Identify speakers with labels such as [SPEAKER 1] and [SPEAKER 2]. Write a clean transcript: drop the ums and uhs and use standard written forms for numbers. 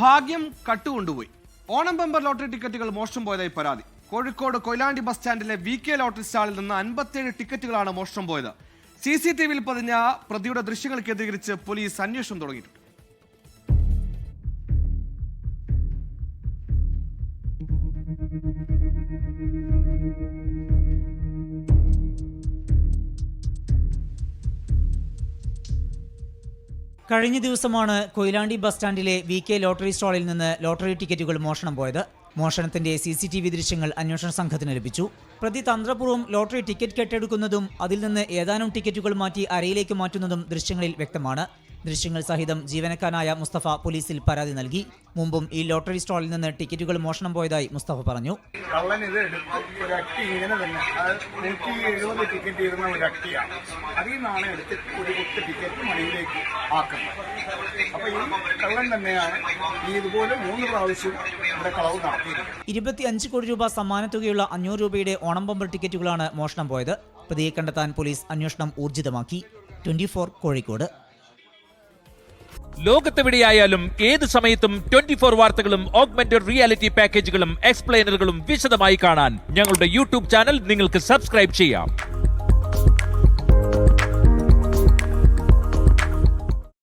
[SPEAKER 1] ഭാഗ്യം കട്ടുകൊണ്ടുപോയി. Onam bumper lottery ടിക്കറ്റുകൾ മോഷണം പോയതായി പരാതി. കോഴിക്കോട് കൊയിലാണ്ടി ബസ് സ്റ്റാൻഡിലെ VK ലോട്ടറി സ്റ്റാളിൽ നിന്ന് 57 ടിക്കറ്റുകളാണ് മോഷണം പോയത്. CCTVയിൽ പതിഞ്ഞ പ്രതിയുടെ ദൃശ്യങ്ങൾ കേന്ദ്രീകരിച്ച് പോലീസ് അന്വേഷണം തുടങ്ങിയിട്ടുണ്ട്.
[SPEAKER 2] കഴിഞ്ഞ ദിവസമാണ് കൊയിലാണ്ടി ബസ് സ്റ്റാൻഡിലെ VK ലോട്ടറി സ്റ്റാളിൽ നിന്ന് ലോട്ടറി ടിക്കറ്റുകൾ മോഷണം പോയത്. മോഷണത്തിന്റെ CCTV ദൃശ്യങ്ങൾ അന്വേഷണ സംഘത്തിന് ലഭിച്ചു. പ്രതി തന്ത്രപൂർവ്വം ലോട്ടറി ടിക്കറ്റ് കെട്ടെടുക്കുന്നതും അതിൽ നിന്ന് ഏതാനും ടിക്കറ്റുകൾ മാറ്റി അരയിലേക്ക് മാറ്റുന്നതും ദൃശ്യങ്ങളിൽ വ്യക്തമാണ്. ദൃശ്യങ്ങൾ സഹിതം ജീവനക്കാരനായ മുസ്തഫ പോലീസിൽ പരാതി നൽകി. മുമ്പും ഈ ലോട്ടറി സ്റ്റാളിൽ നിന്ന് ടിക്കറ്റുകൾ മോഷണം പോയതായി മുസ്തഫ പറഞ്ഞു.
[SPEAKER 3] കള്ളൻ ഇത് ഒരു അട്ടി ഇങ്ങനെ തന്നെ 170 ടിക്കറ്റ് ഇരുന്ന ഒരു അട്ടിയാണ്. അതിൽ നിന്നാണ് എടുത്ത് ഒരു 10 ടിക്കറ്റ് മണിയിലേക്ക് ആക്കുന്നത്. അപ്പൊ ഈ കള്ളൻ തന്നെയാണ് ഈ ഇതുപോലെ 3 പ്രാവശ്യം ഇവിടെ കളവ് നടത്തിയത്.
[SPEAKER 2] 25 കോടി രൂപ സമ്മാനത്തുകയുള്ള 500 രൂപയുടെ ഓണം ബമ്പർ ടിക്കറ്റുകളാണ് മോഷണം പോയത്. പ്രതിയെ കണ്ടെത്താൻ പോലീസ് അന്വേഷണം ഊർജിതമാക്കി. 24 കോഴിക്കോട്.
[SPEAKER 4] ലോകത്തെവിടെയായാലും ഏത് സമയത്തും 24 വാർത്തകളും ഓഗ്മെന്റഡ് റിയാലിറ്റി പാക്കേജുകളും എക്സ്പ്ലെയിനറുകളും വിശദമായി കാണാൻ ഞങ്ങളുടെ YouTube ചാനൽ നിങ്ങൾക്ക് സബ്സ്ക്രൈബ് ചെയ്യാം.